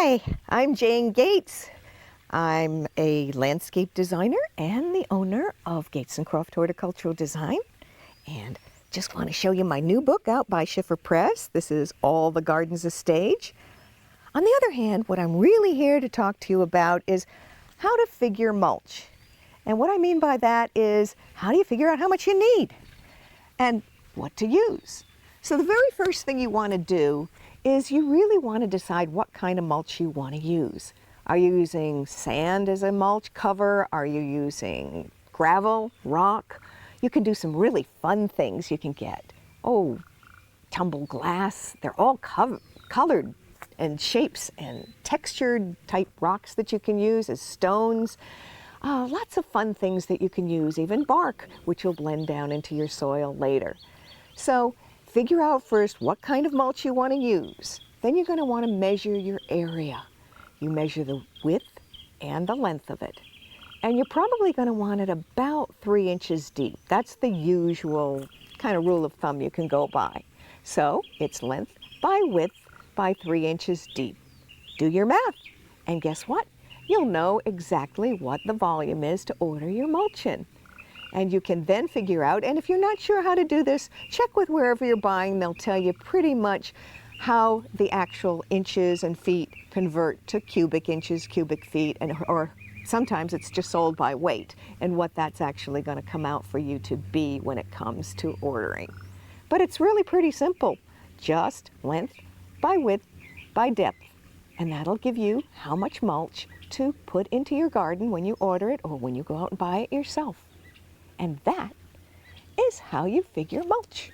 Hi, I'm Jane Gates. I'm a landscape designer and the owner of Gates & Croft Horticultural Design. And just want to show you my new book out by Schiffer Press. This is All the Garden's a Stage. On the other hand, what I'm really here to talk to you about is how to figure mulch. And what I mean by that is, how do you figure out how much you need and what to use? So the very first thing you want to do is you really want to decide what kind of mulch you want to use. Are you using sand as a mulch cover? Are you using gravel, rock? You can do some really fun things you can get. Oh, tumbled glass. They're all colored and shapes and textured type rocks that you can use as stones. Lots of fun things that you can use, even bark, which will blend down into your soil later. So figure out first what kind of mulch you want to use. Then you're going to want to measure your area. You measure the width and the length of it. And you're probably going to want it about 3 inches deep. That's the usual kind of rule of thumb you can go by. So it's length by width by 3 inches deep. Do your math. And guess what? You'll know exactly what the volume is to order your mulch in. And you can then figure out, and if you're not sure how to do this, check with wherever you're buying. They'll tell you pretty much how the actual inches and feet convert to cubic inches, cubic feet, or sometimes it's just sold by weight, and what that's actually going to come out for you to be when it comes to ordering. But it's really pretty simple. Just length by width by depth. And that'll give you how much mulch to put into your garden when you order it or when you go out and buy it yourself. And that is how you figure mulch.